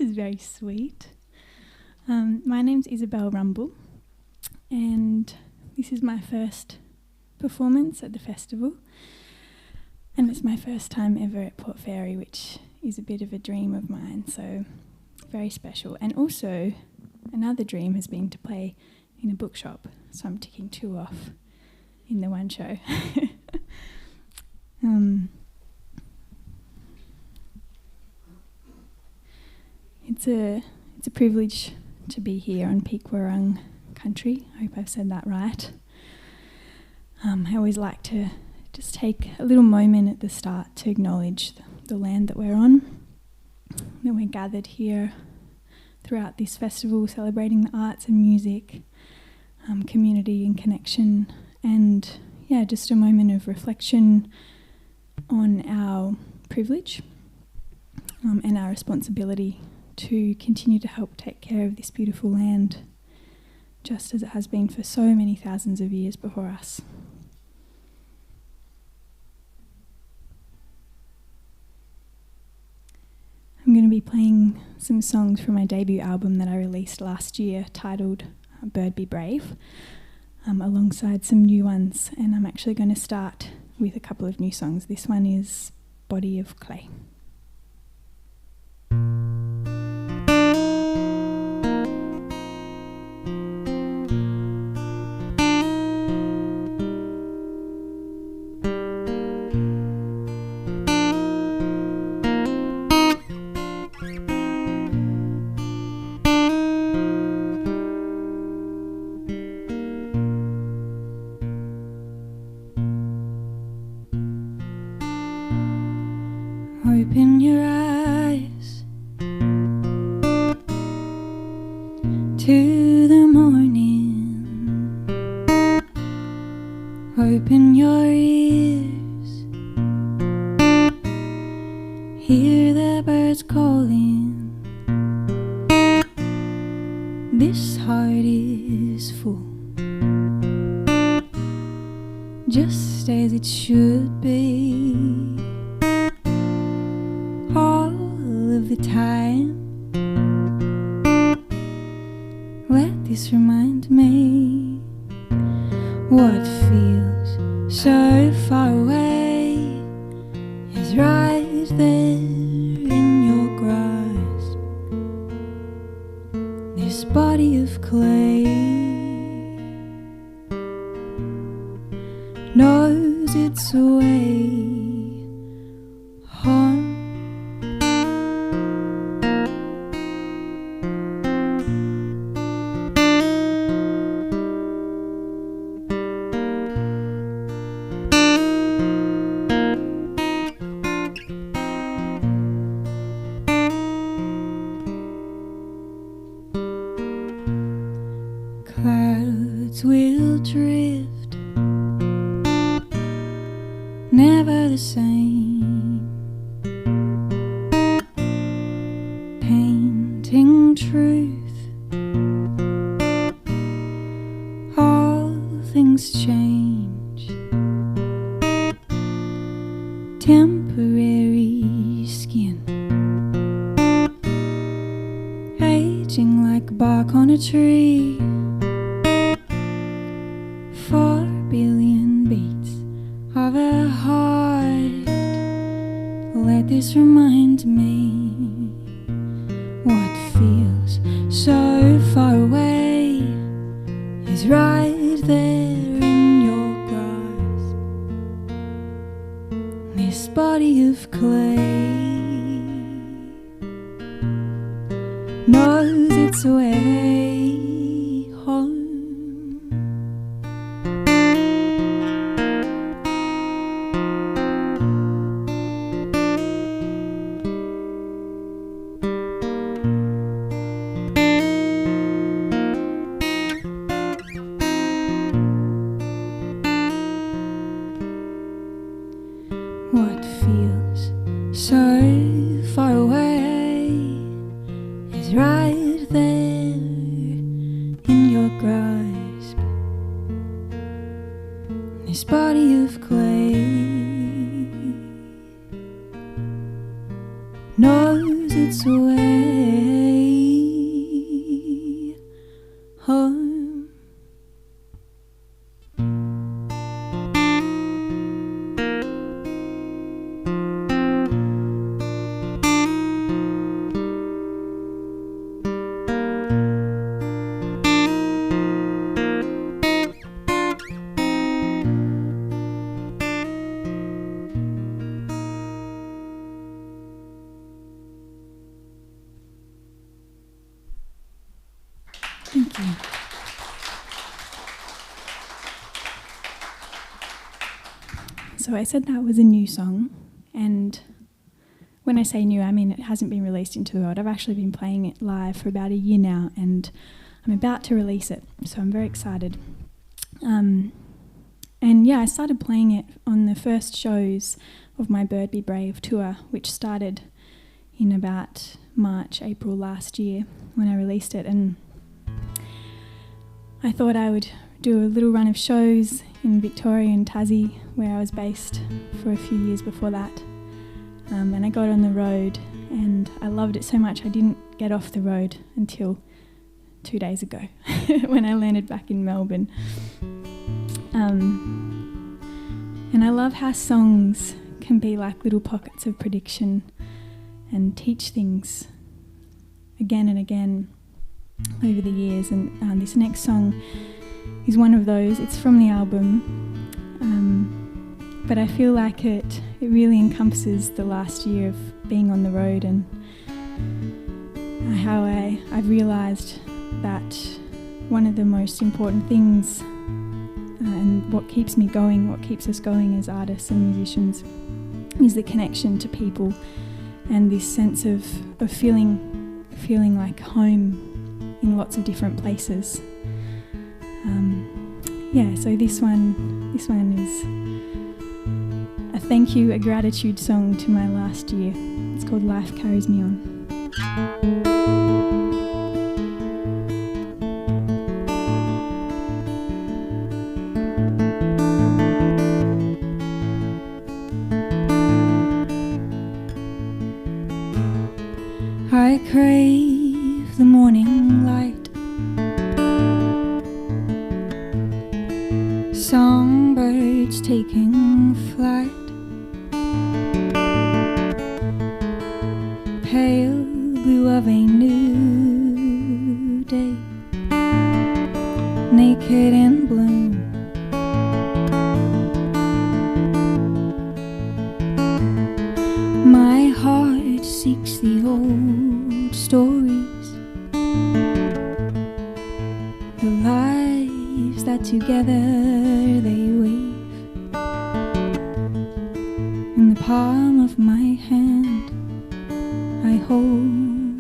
this is very sweet. My name's Isabel Rumble, and this is my first performance at the festival, and it's my first time ever at Port Fairy, which is a bit of a dream of mine, so very special. And also, another dream has been to play in a bookshop, so I'm ticking 2 off in the one show. It's a privilege to be here on Peak-Warrung country. I hope I've said that right. I always like to just take a little moment at the start to acknowledge the land that we're on, that we're gathered here throughout this festival, celebrating the arts and music, community and connection, and just a moment of reflection on our privilege and our responsibility to continue to help take care of this beautiful land, just as it has been for so many thousands of years before us. I'm going to be playing some songs from my debut album that I released last year, titled Bird Be Brave, alongside some new ones, and I'm actually going to start with a couple of new songs. This one is Body of Clay. Open your eyes to the morning. Open your ears, hear the birds calling. This heart is full, just as it should be. The time, let this remind me what feels so far away is right there in your grasp. This body of clay knows its way home. Clouds will drift, never the same, painting truth. All things change, temporary skin, aging like bark on a tree. 4 billion beats of a heart. Let this remind me what feels so far away is right there in your grasp. This body of clay knows its way home. What feels so far away is right there in your grasp. This body of clay knows its way Thank you. So I said that was a new song, and when I say new, I mean it hasn't been released into the world. I've actually been playing it live for about a year now, and I'm about to release it, so I'm very excited. And yeah, I started playing it on the first shows of my Bird Be Brave tour, which started in about March, April last year when I released it, and I thought I would do a little run of shows in Victoria and Tassie, where I was based for a few years before that. And I got on the road and I loved it so much I didn't get off the road until 2 days ago when I landed back in Melbourne. And I love how songs can be like little pockets of prediction and teach things again and again over the years. And this next song is one of those. It's from the album, but I feel like it really encompasses the last year of being on the road and how I've realised that one of the most important things and what keeps me going, what keeps us going as artists and musicians, is the connection to people and this sense of feeling like home in lots of different places. So this one is a thank you, a gratitude song to my last year. It's called Life Carries Me On. I crave the morning light, songbirds taking flight, pale blue of a new day, naked in bloom. My heart seeks the old stories, the lives that together they weave. In the palm of my hand I hold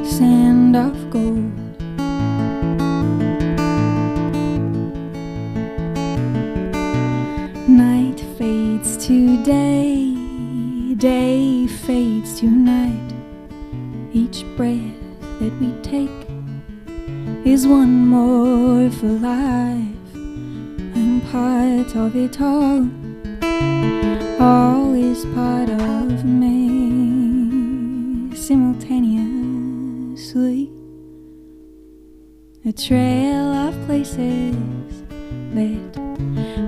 sand of gold. Night fades to day, day fades to night. Each breath that we take is one more for life. I'm part of it all. All is part of me simultaneously. A trail of places that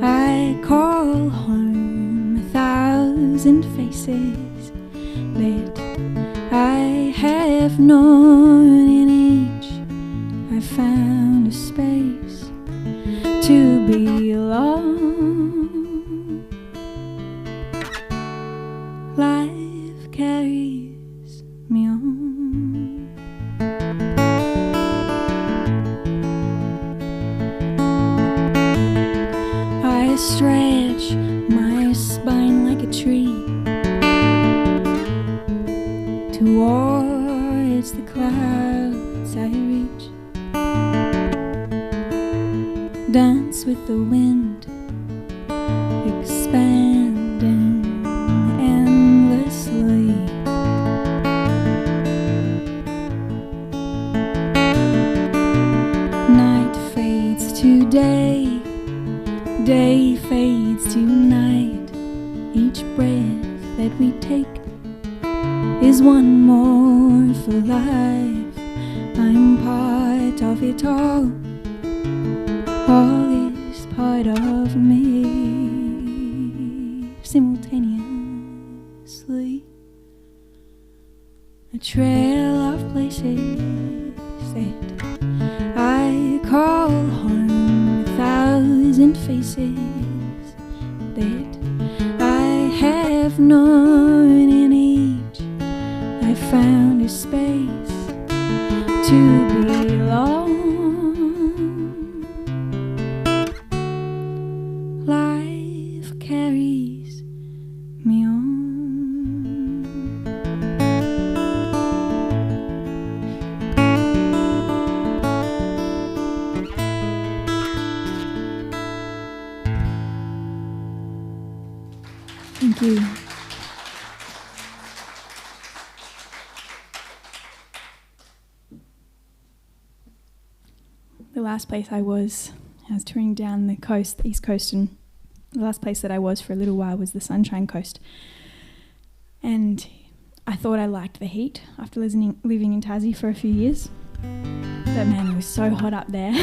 I call home, 1,000 faces that I have known. In each I found a space to belong. Life carries me on. I stretch my spine like a tree towards the clouds I reach. Dance with the wind, expanding endlessly. Night fades to day, day fades to night. Each breath that we take is one more for life. I'm part of it all. All is part of me simultaneously. A trail of places that I call home, 1,000 faces that I have known. In each I found a space to belong. Life carries me on. Thank you. The last place I was touring down the coast, the East Coast, and the last place that I was for a little while was the Sunshine Coast. And I thought I liked the heat after living in Tassie for a few years. But man, it was so hot up there.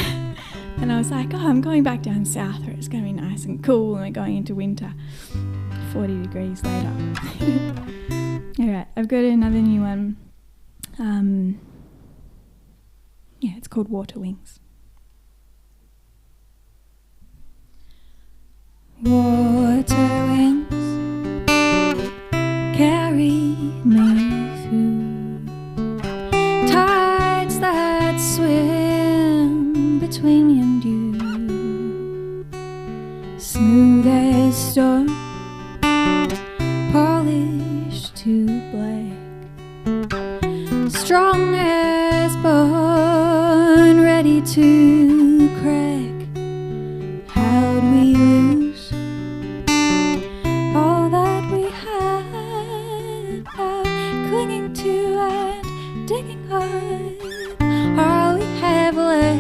And I was like, oh, I'm going back down south where it's going to be nice and cool, and we're going into winter. 40 degrees later. All right, I've got another new one. It's called Water Wings. Water wings carry me through tides that swim between me and you, smooth as stone, polished to black, strong as bone, ready to crack. How'd we lose all that we had, clinging to and digging hard, all we have left?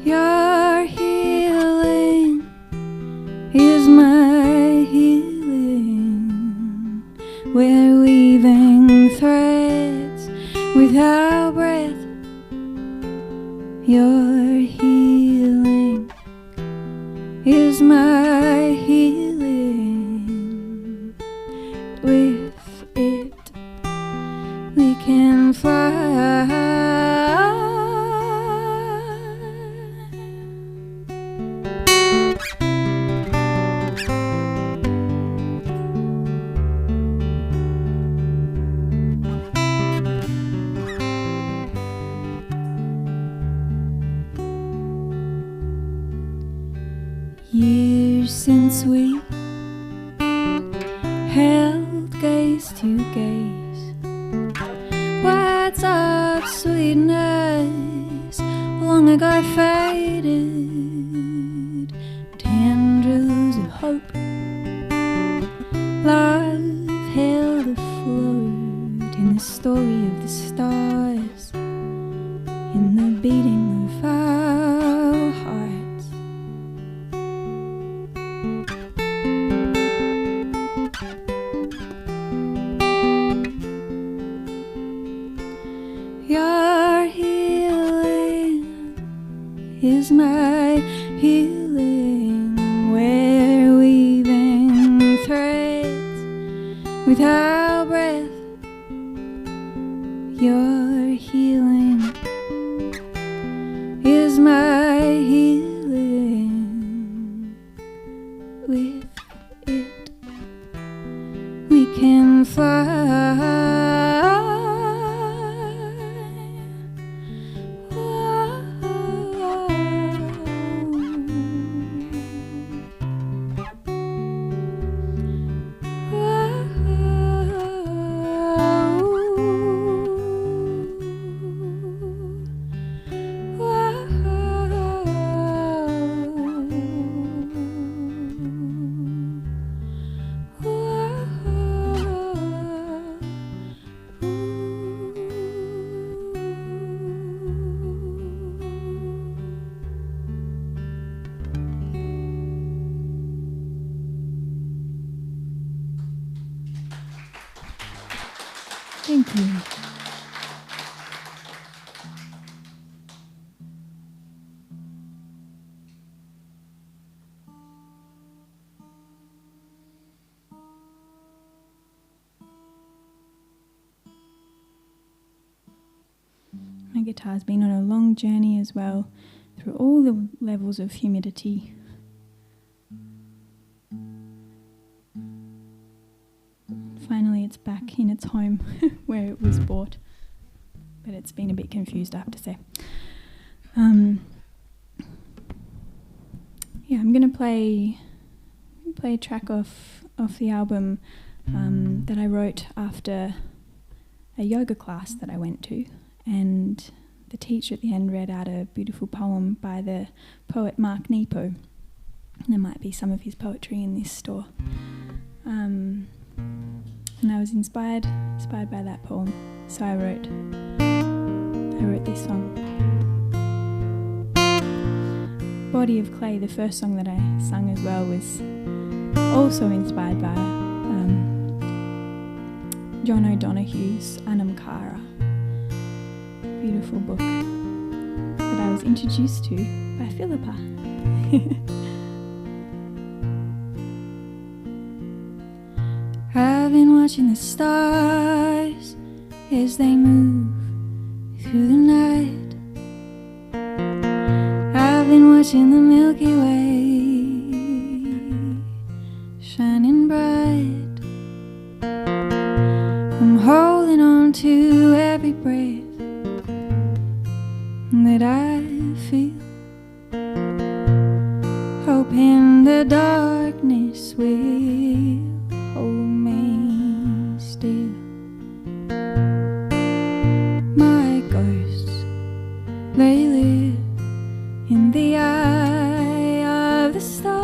Your healing is my healing. We're weaving threads with our breath. Your healing is my healing. With it we can fly. Years since we held gaze to gaze, words of sweetness long ago faded, tendrils of hope, love held afloat in the story of the stars, in the beating of our hearts. Your healing is my healing. We're weaving threads with our breath. Your healing is my healing. With it we can fly. Thank you. My guitar's been on a long journey as well, through all the levels of humidity finally it's back in its home where it was bought. But it's been a bit confused, I have to say. I'm going to play a track off the album that I wrote after a yoga class that I went to, and the teacher at the end read out a beautiful poem by the poet Mark Nepo. There might be some of his poetry in this store. And I was inspired by that poem, so I wrote this song. Body of Clay, the first song that I sung as well, was also inspired by John O'Donoghue's Anam Cara, beautiful book that I was introduced to by Philippa. I've been watching the stars as they move through the night. I've been watching the Milky Way shining bright. I'm holding on to every breath that I feel, hoping the darkness will hold me still. My ghosts, they live in the eye of the star.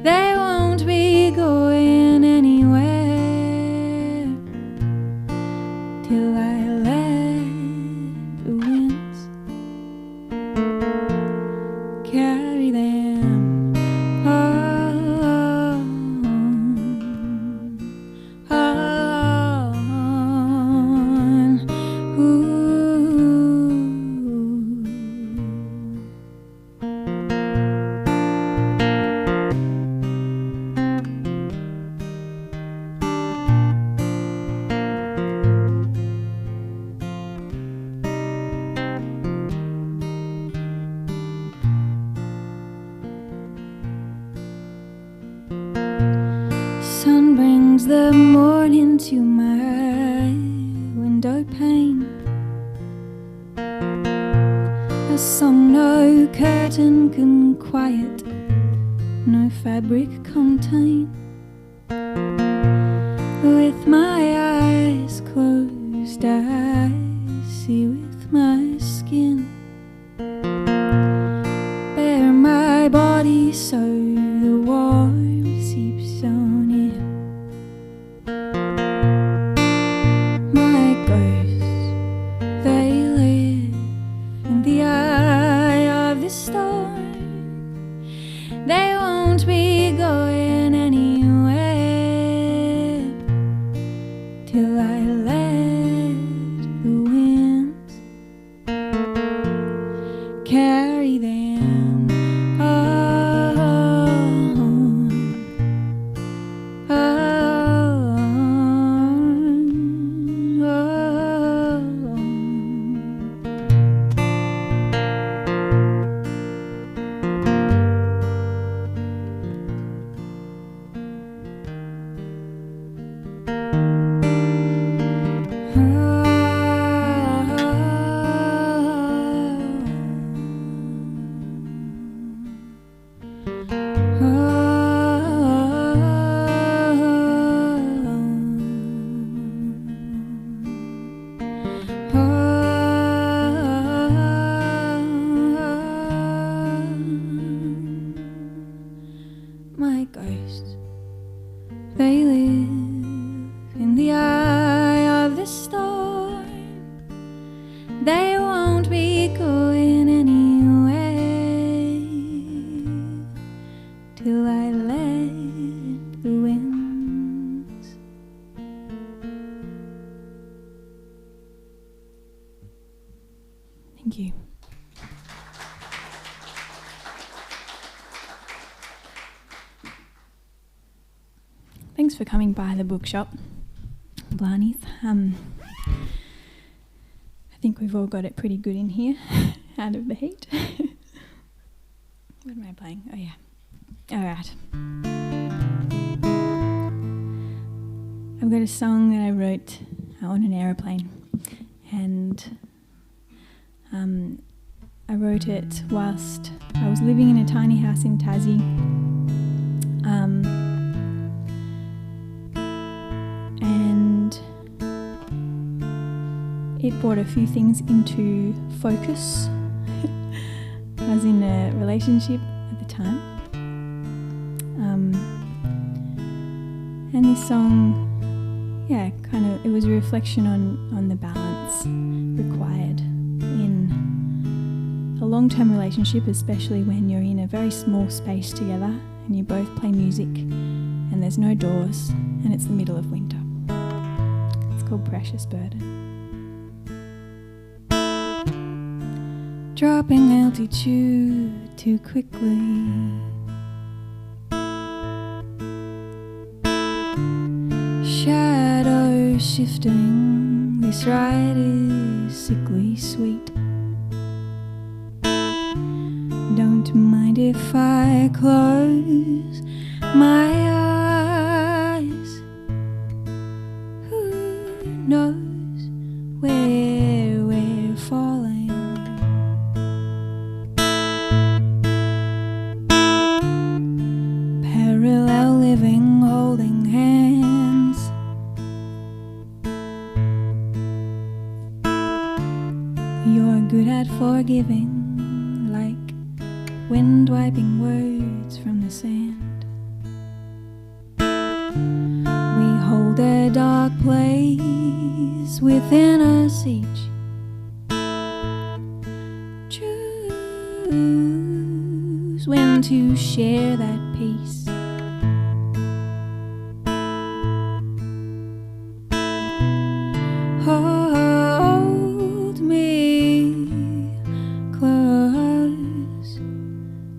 They won't be going anywhere till I let the winds carry them on. Ooh. Sun brings the morning to my window pane. A song no curtain can quiet, no fabric contain. With my eyes closed, I see with my skin. Bare my body so the warmth seeps on in. My ghosts, they live in the eye of the storm. They won't be going anywhere till I let the winds carry them on. My ghosts, they live in the eye of the storm. They won't be going anywhere till I let the winds. Thank you. Thanks for coming by the bookshop, Blarney's. I think we've all got it pretty good in here, out of the heat. What am I playing? Oh yeah. All right. got a song that I wrote on an aeroplane, and I wrote it whilst I was living in a tiny house in Tassie. And it brought a few things into focus. I was in a relationship at the time. And this song, it was a reflection on the balance required in a long-term relationship, especially when you're in a very small space together and you both play music and there's no doors and it's the middle of winter. It's called Precious Burden. Dropping altitude too quickly, shadow shifting, this ride is sickly sweet. Don't mind if I close my eyes. Who knows where we're falling? Parallel living, holding hands. You're good at forgiving, like wind wiping words from the sand. We hold a dark place within us each. Choose when to share that peace. Hold me close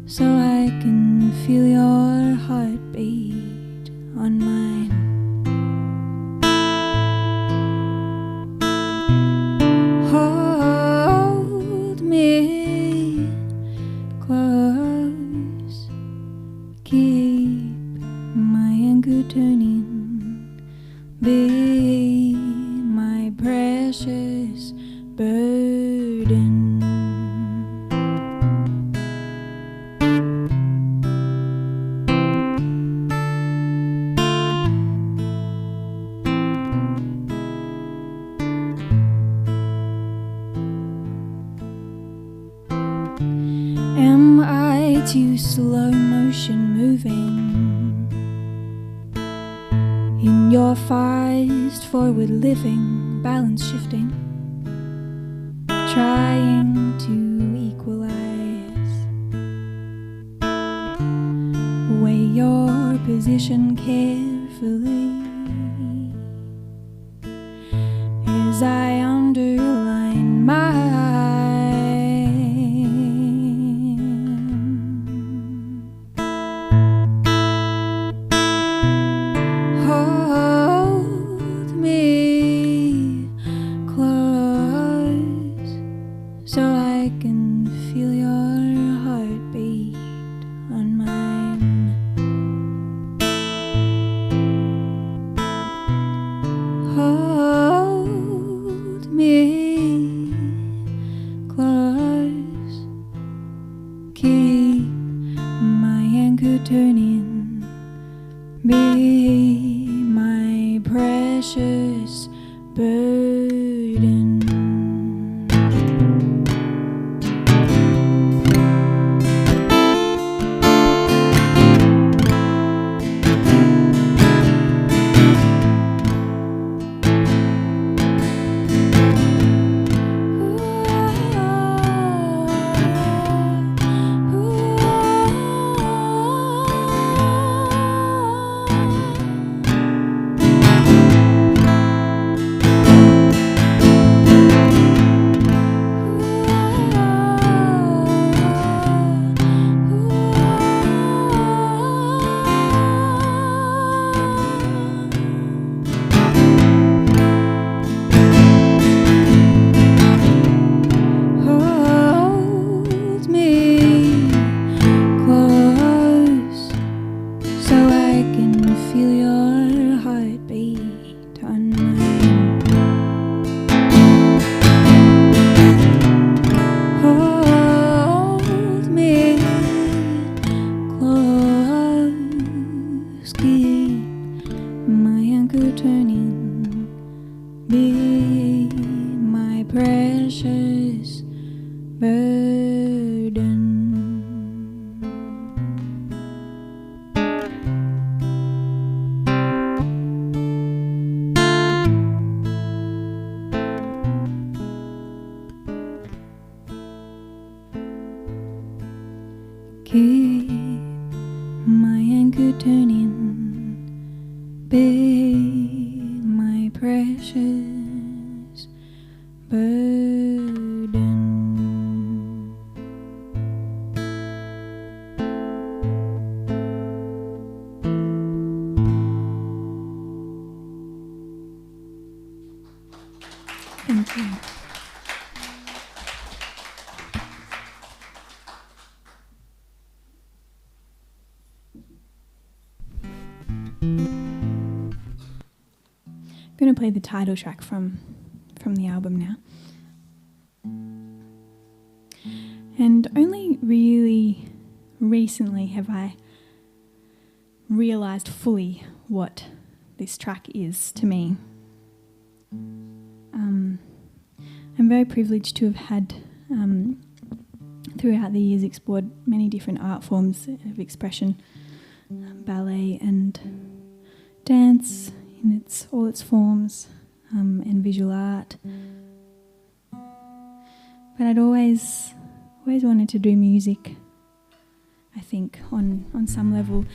so I can feel your heartbeat on mine. Hold me close, keep my anchor turning, be my precious burden. Am I too slow motion moving in your fast forward living, balance shifting, trying to equalize? Weigh your position carefully as I underline mine. Hold me close so I can feel your heartbeat on mine. Hold me close, keep my anchor turning, be my precious burden. keep my anchor turning, bear my precious burden. Thank you. I'm going to play the title track from the album now. And only really recently have I realised fully what this track is to me. I'm very privileged to have had, throughout the years, explored many different art forms of expression, ballet and dance in all its forms, and visual art. But I'd always wanted to do music, I think, on some level,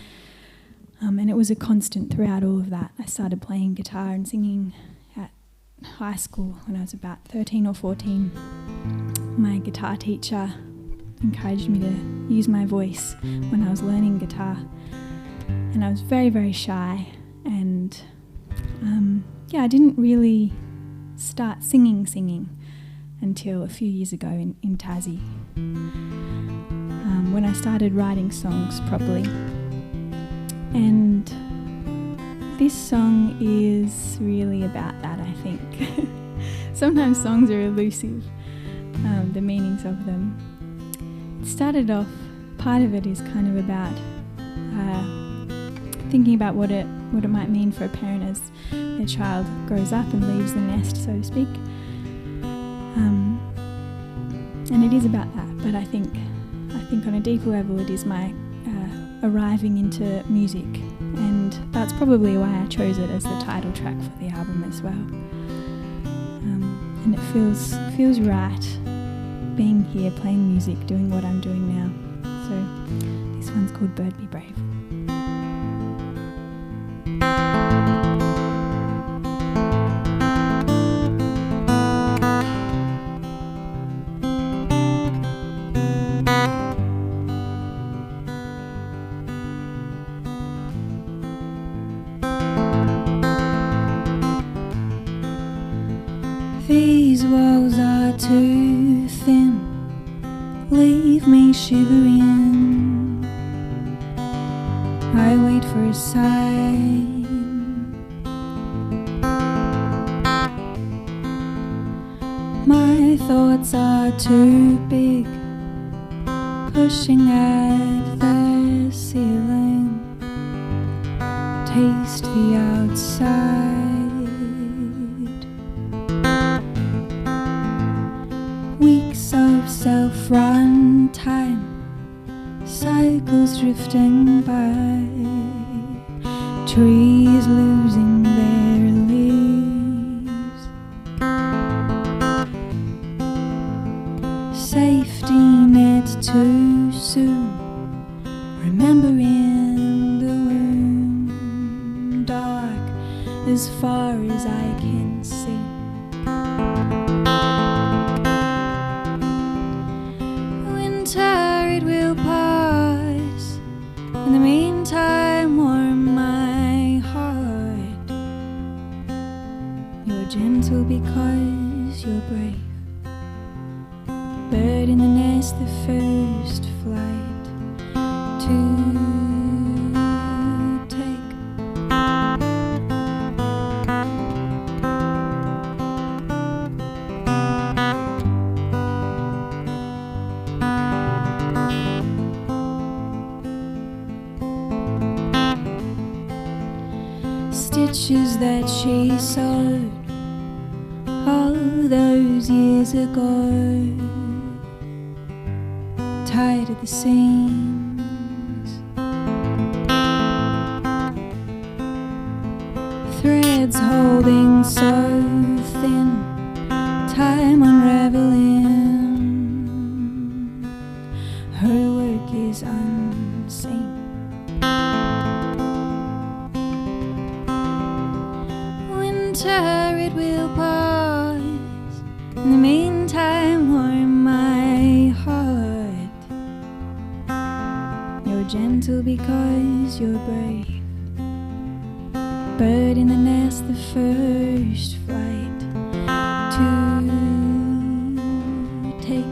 and it was a constant throughout all of that. I started playing guitar and singing at high school when I was about 13 or 14. My guitar teacher encouraged me to use my voice when I was learning guitar, and I was very, very shy, and I didn't really start singing until a few years ago in Tassie, when I started writing songs properly. And this song is really about that, I think. Sometimes songs are elusive, the meanings of them. It started off, part of it is kind of about thinking about what it might mean for a parent as their child grows up and leaves the nest, so to speak. And it is about that, but I think on a deeper level it is my arriving into music, and that's probably why I chose it as the title track for the album as well. And it feels right being here, playing music, doing what I'm doing now. So this one's called Bird Be Brave. These walls are too thin, leave me shivering. I wait for a sign. My thoughts are too big, pushing at the ceiling. Taste the outside. Weeks of self-run time, cycles drifting by, trees losing their leaves, safety net too soon, remembering the womb, dark as far as I can see. It will pass. In the meantime, warm my heart. You're gentle because you're brave. Bird in the nest, the first flight to take. Stitches that she sewed all those years ago, tied at the seams, threads holding so thin, time unraveling. Her work is is unseen. Winter, it will pass. In the meantime, warm my heart. You're gentle because you're brave. Bird in the nest, the first flight to take.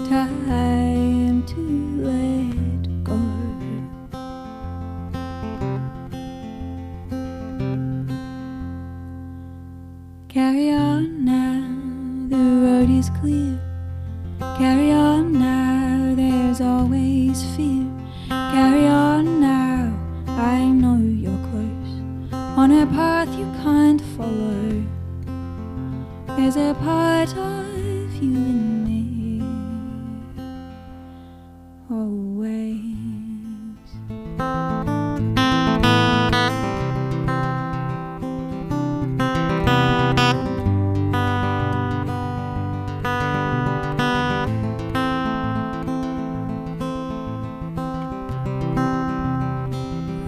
Time to let go. Carry on now, the road is clear. Carry on now, there's always fear. Carry on now, I know you're close. On a path you can't follow, there's a part of you in me. Always.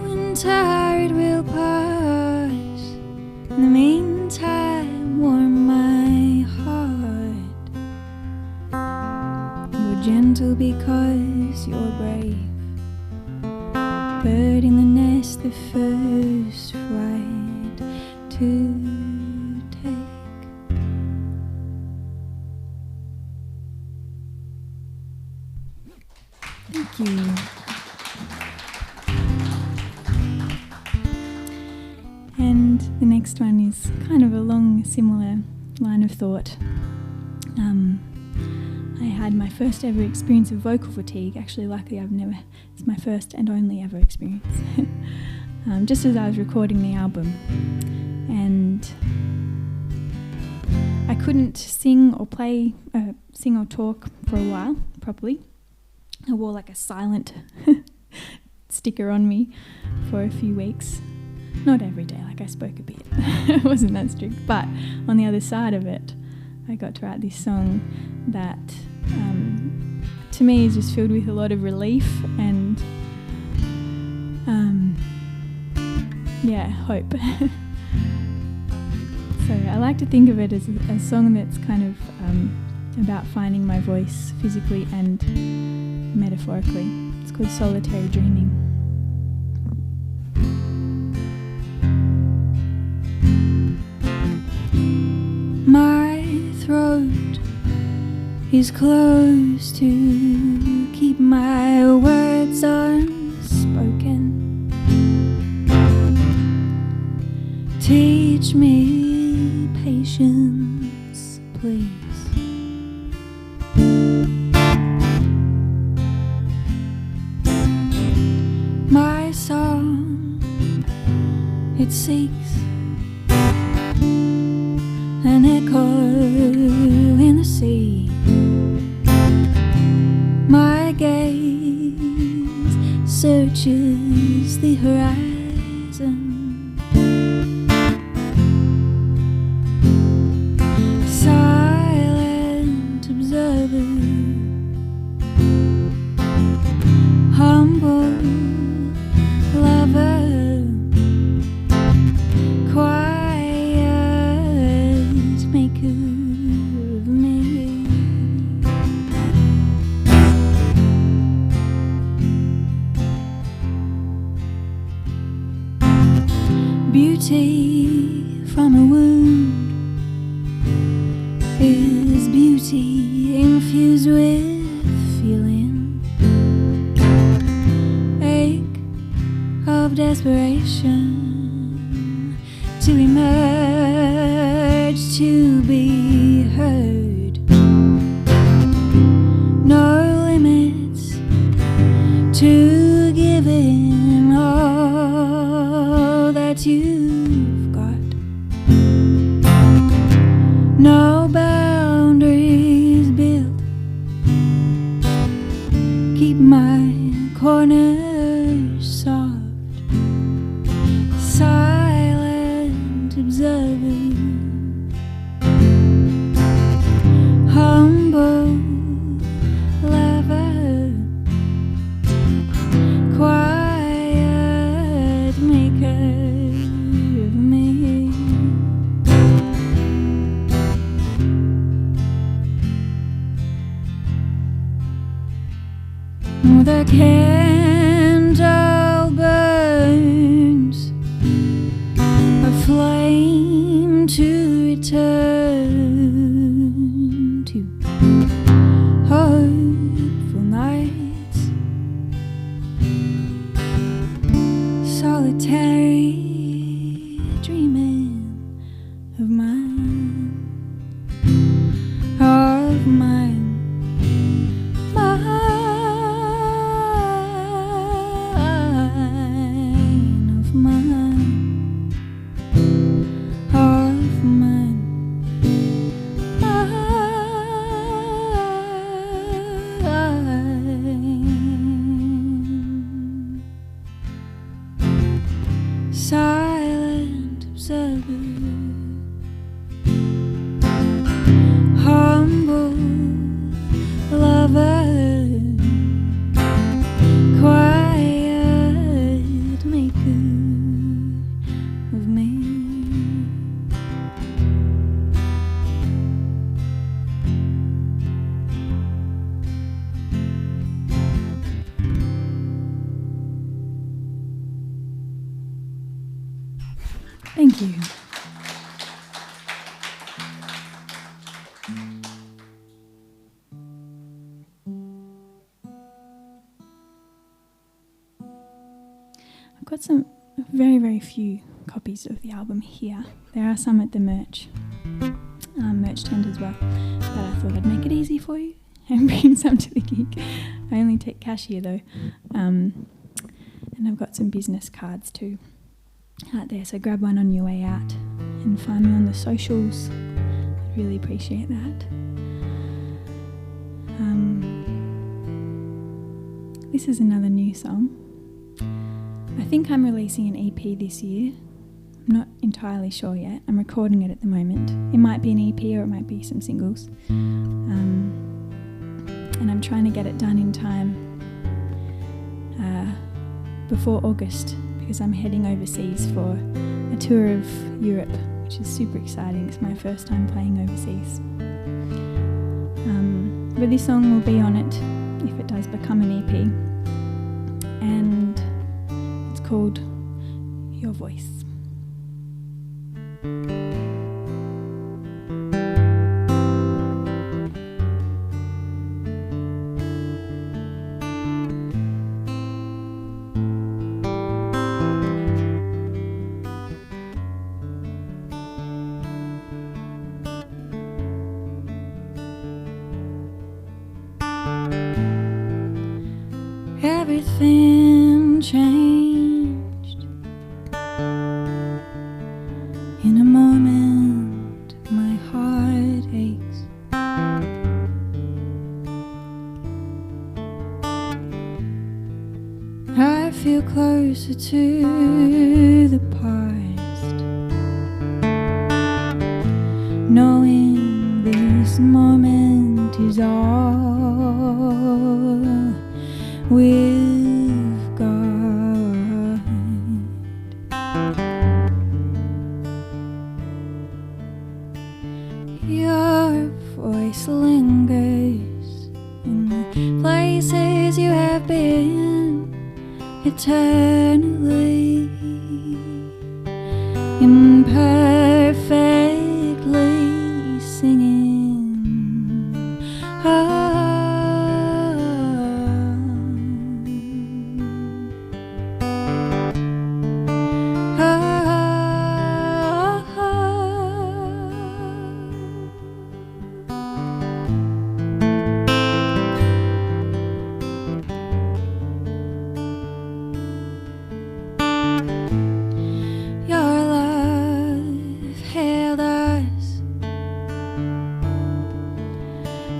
Winter, it will pass. In the meantime, warm my heart. You're gentle because you're brave. Bird in the nest, the first flight to take. Thank you. And the next one is kind of along a similar line of thought. I had my first ever experience of vocal fatigue. Actually, luckily it's my first and only ever experience. Just as I was recording the album. And I couldn't sing or talk for a while properly. I wore like a silent sticker on me for a few weeks. Not every day, like I spoke a bit. It wasn't that strict. But on the other side of it, I got to write this song that to me is just filled with a lot of relief and hope. So I like to think of it as a song that's kind of about finding my voice physically and metaphorically. It's called Solitary Dreaming. My throat is closed to keep my words unspoken. Teach me patience, please. My song, it seeks an echo in the sea. My gaze searches the horizon. Silent observer, humble lover, quiet maker of me. Beauty from a wound is beauty infused with feeling. Ache of desperation to emerge, to be heard. No limits to giving all that you've got. No boundaries built. Keep my corners soft. Silent observer. The candle burns, a flame to return to. Hopeful nights, solitary dreaming of mine, of mine. Silent observer, humble lover, quiet maker of me. Thank you. I've got some very few copies of the album here. There are some at the merch tent as well, but I thought I'd make it easy for you and bring some to the gig. I only take cash here though, and I've got some business cards too out there, so grab one on your way out and find me on the socials. I'd really appreciate that. This is another new song. I think I'm releasing an EP this year. I'm not entirely sure yet. I'm recording it at the moment. It might be an EP or it might be some singles. And I'm trying to get it done in time before August, because I'm heading overseas for a tour of Europe, which is super exciting. It's my first time playing overseas. But this song will be on it if it does become an EP. And it's called Your Voice. Everything changed in a moment. My heart aches. I feel closer to the past, knowing this moment is all we've got. Your voice lingers in the places you have been eternally, imperfectly singing.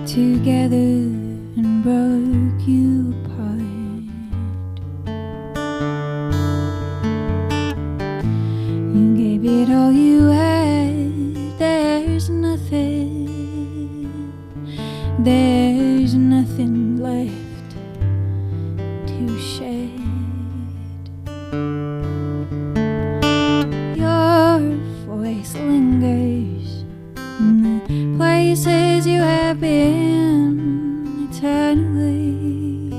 Together and broke you apart. You gave it all you had. There's nothing left to shed. Your voice lingers in the places you have been eternally,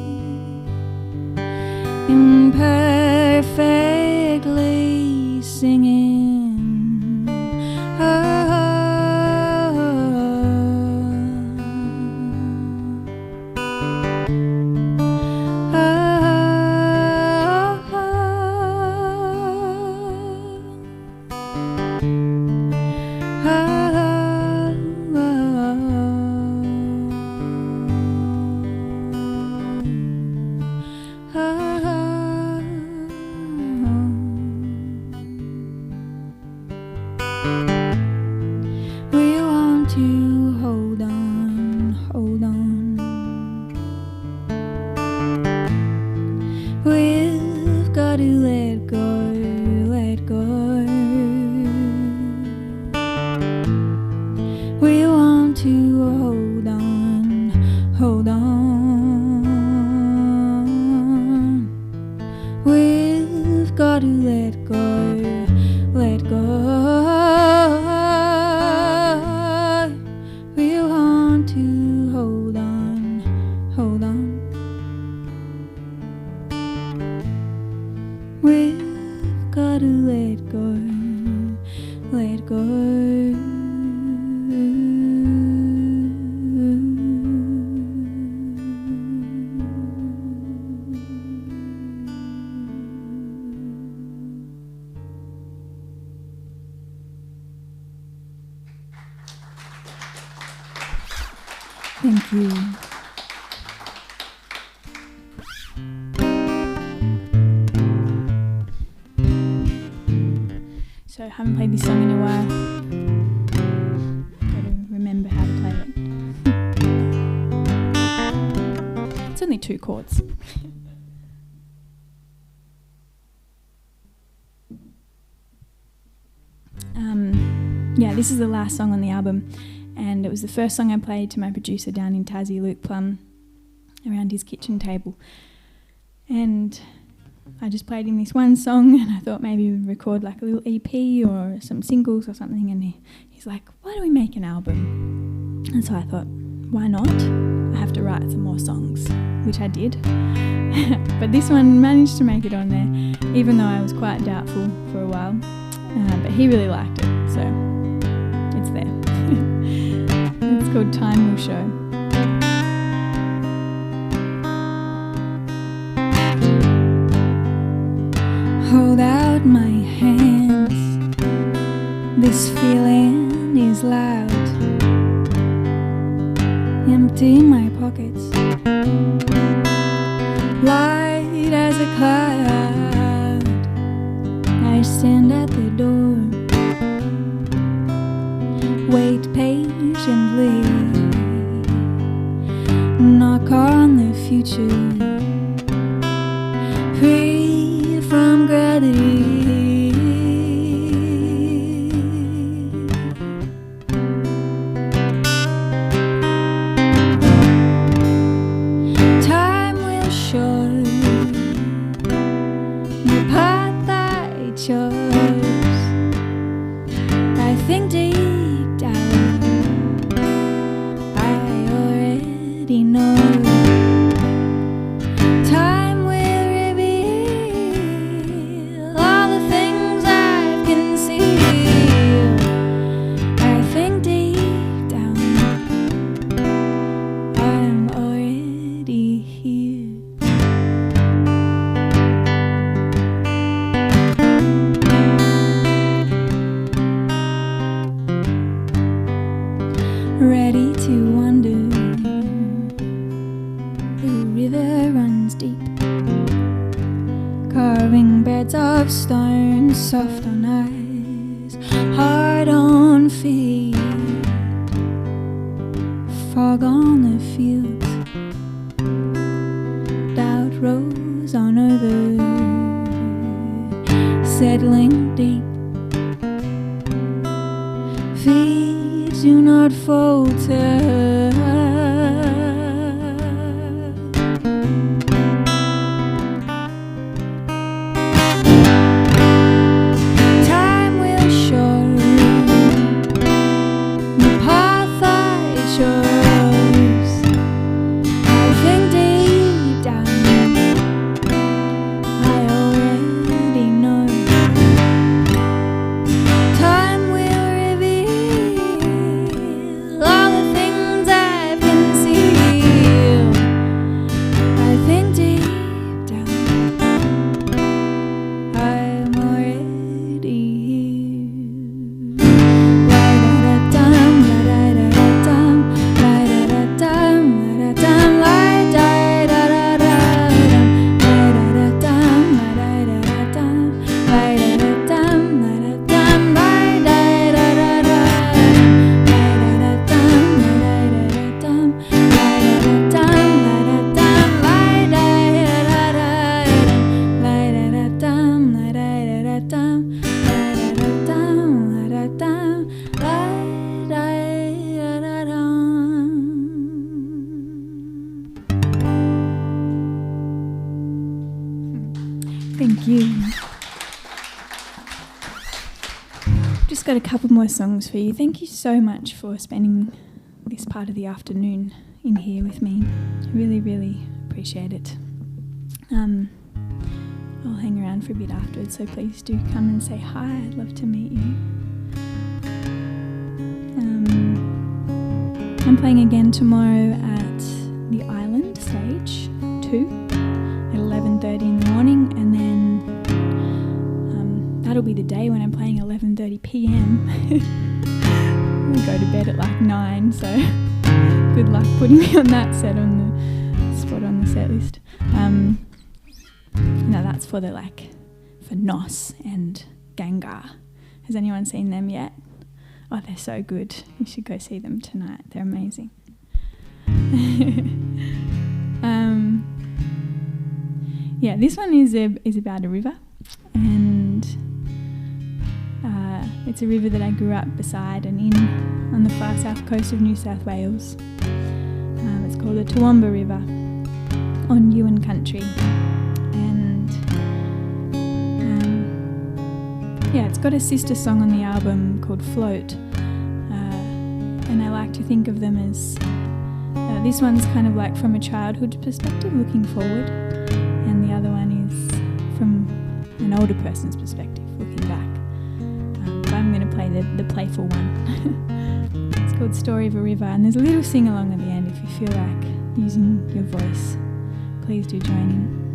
hold on. We've got to let go, let go. We want to hold on, hold on. We've got to let go, let go. Thank you. So I haven't played this song in a while. Got to remember how to play it. It's only 2 chords. Yeah, this is the last song on the album, and it was the first song I played to my producer down in Tassie, Luke Plum, around his kitchen table. And I just played him this one song, and I thought maybe we'd record like a little EP or some singles or something, and he's like, why don't we make an album? And so I thought, why not? I have to write some more songs, which I did. But this one managed to make it on there, even though I was quite doubtful for a while. But he really liked it, so it's there. It's called Time Will Show. Hold out my hands, this feeling is loud. Empty my pockets, light as a cloud. I stand at the door, wait patiently, knock on the future, free from gravity. Time will show the path I chose. I think deep down I already know. Time will reveal all the things I've concealed. I think deep down I'm already here. Ready to wander, the river runs deep, carving beds of stone, soft on eyes, hard on feet, fog on the fields, doubt rolls on over, settling deep. Feet do not falter. Time will show the path I chose. I think deep down I already know. Time will reveal all the things Thank you. Just got a couple more songs for you. Thank you so much for spending this part of the afternoon in here with me. I really, really appreciate it. I'll hang around for a bit afterwards, so please do come and say hi. I'd love to meet you. I'm playing again tomorrow at the Island, stage 2, at 11:30 in the morning, and then that'll be the day when I'm playing 11:30 p.m. I'll go to bed at like 9, so good luck putting me on that spot on the set list. No, that's for for Nos and Gengar. Has anyone seen them yet? Oh, they're so good. You should go see them tonight. They're amazing. Yeah, this one is about a river, and it's a river that I grew up beside and in on the far south coast of New South Wales. It's called the Toowoomba River on Yuin country, and yeah, it's got a sister song on the album called Float, and I like to think of them as this one's kind of like from a childhood perspective looking forward, and the other one is from an older person's perspective looking back. But I'm going to play the playful one. It's called Story of a River, and there's a little sing-along at the end. If you feel like using your voice, please do join in.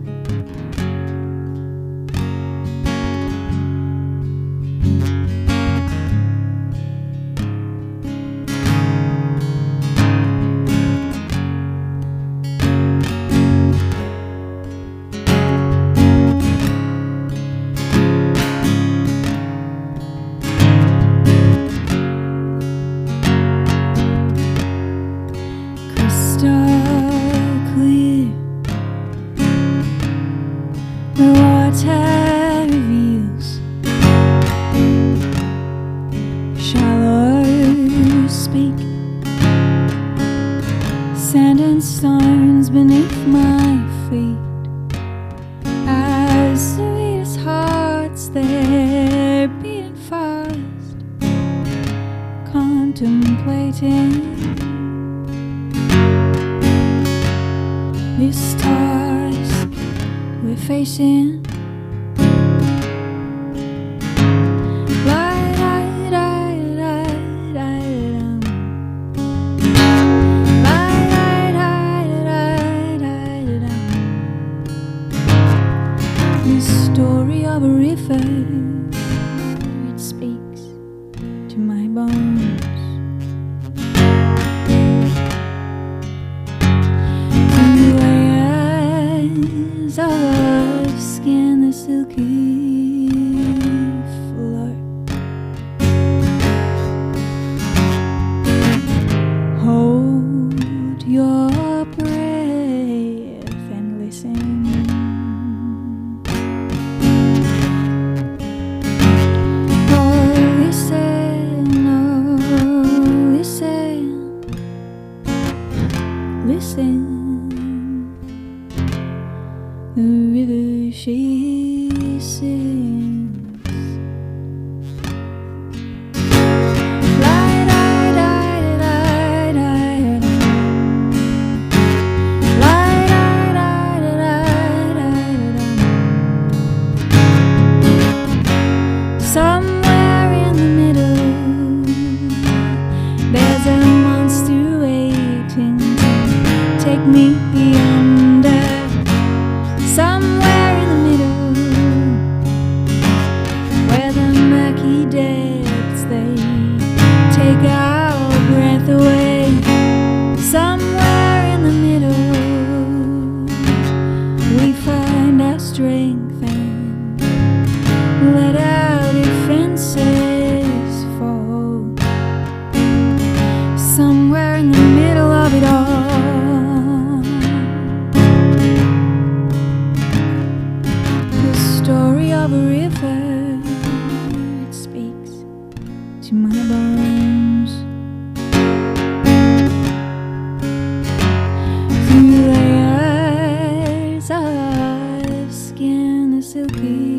Through layers of skin, the silky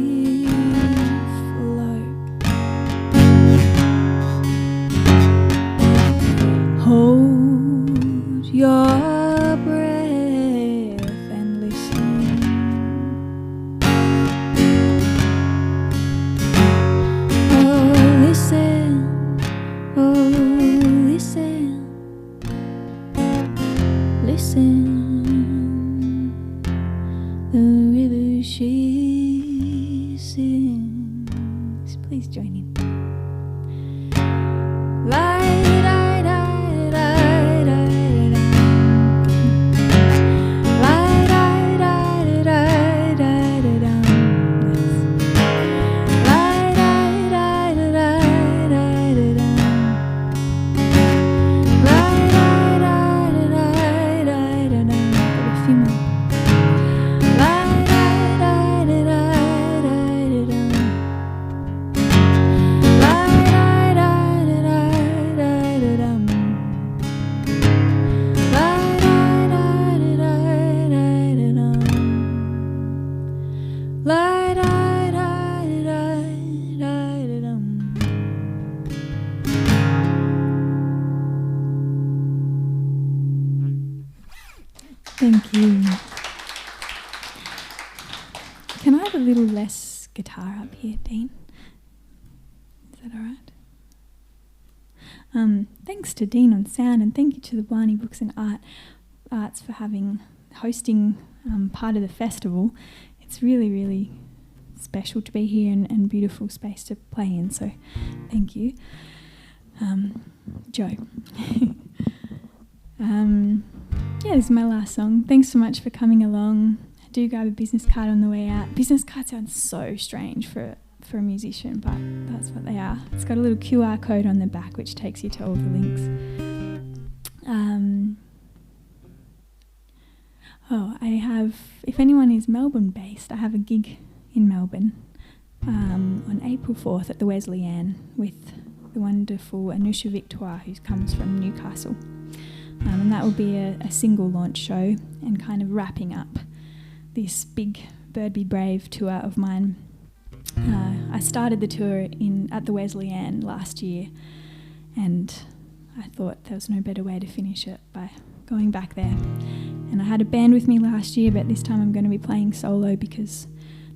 your breath and listen. Oh, listen, oh, listen, listen. The river she sings. Please join in. Thank you. Can I have a little less guitar up here, Dean? Is that all right? Thanks to Dean on sound, and thank you to the Blarney Books and Arts for hosting part of the festival. It's really, really special to be here and beautiful space to play in, so thank you. Joe. Yeah, this is my last song. Thanks so much for coming along. Do grab a business card on the way out. Business cards sound so strange for a musician, but that's what they are. It's got a little QR code on the back which takes you to all the links. If anyone is Melbourne based, I have a gig in Melbourne on April 4th at the Wesleyan with the wonderful Anusha Victoire, who comes from Newcastle. And that will be a single launch show and kind of wrapping up this big Bird Be Brave tour of mine. I started the tour at the Wesleyan last year, and I thought there was no better way to finish it by going back there. And I had a band with me last year, but this time I'm going to be playing solo because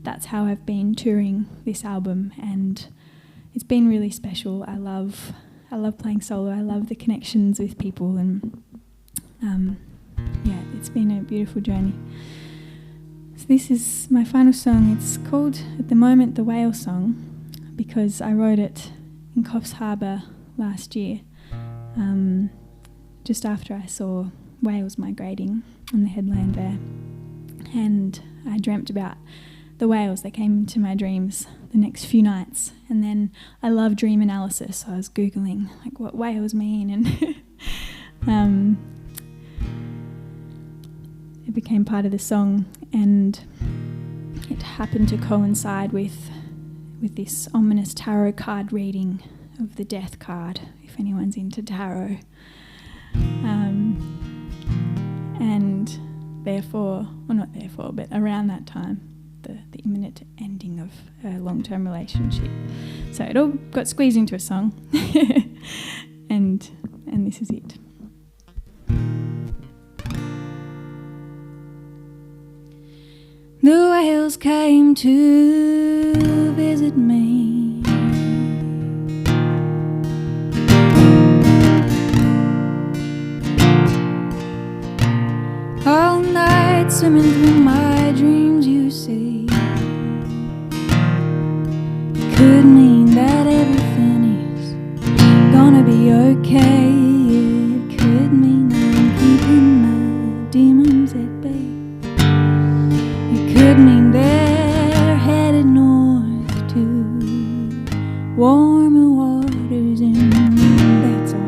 that's how I've been touring this album, and it's been really special. I love playing solo. I love the connections with people, and it's been a beautiful journey. So this is my final song. It's called, at the moment, The Whale Song, because I wrote it in Coffs Harbour last year, just after I saw whales migrating on the headland there. And I dreamt about the whales. They came into my dreams the next few nights. And then I love dream analysis, so I was Googling like what whales mean, and it became part of the song, and it happened to coincide with this ominous tarot card reading of the Death card, if anyone's into tarot. And therefore, well, not therefore, but around that time, the imminent ending of a long-term relationship. So it all got squeezed into a song, and this is it. The whales came to visit me. All night swimming through my dreams, you see. It could mean that everything is gonna be okay. It could mean I'm keeping my demons at bay. It could mean they're headed north to warmer waters, and that's all.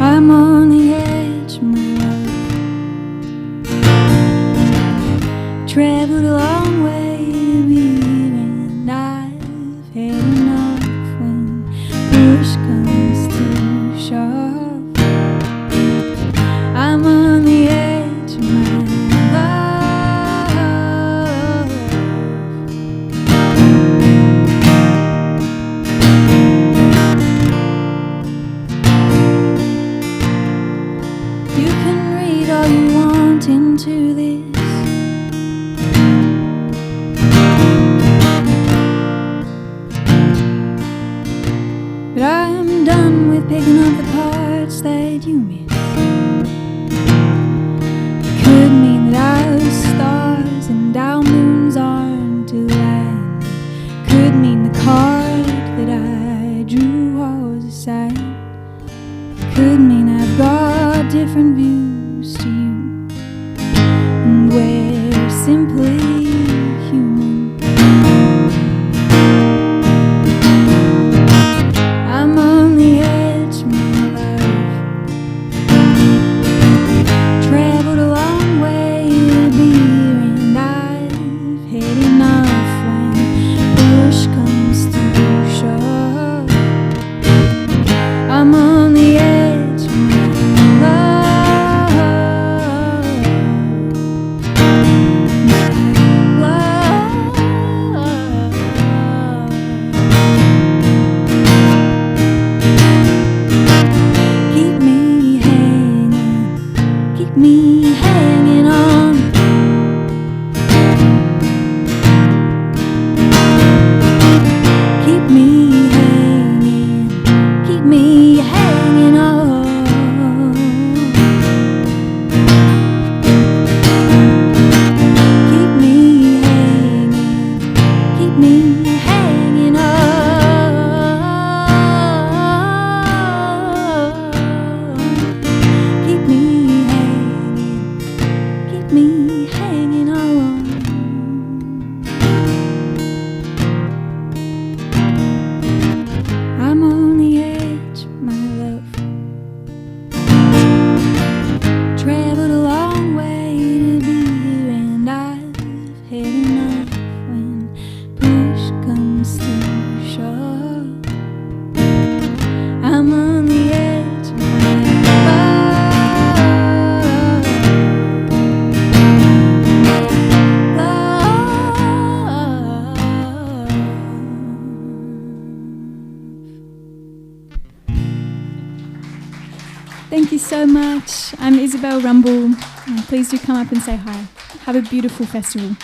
I'm on the edge, my love. Traveled a long way to be here, and I've had enough when push comes to shove. I'm on the edge, my love. But I'm done with picking up the parts that you miss. It could mean that our stars and our moons aren't aligned. Could mean the card that I drew was a sign. Could mean I've got different views to you, and we're simply human. I'm on the edge, my love. Traveled a long way to be here, and I've had enough when push comes to shove. I'm on the edge, my love. Keep me hanging on. Keep me hanging on. Keep me hanging on. Keep me hanging on. I'm on the edge, my love. Traveled a long way to be here, and I've had enough when push comes to shove. I'm on the edge, my Thank you so much. I'm Isabel Rumble. Please do come up and say hi. Have a beautiful festival.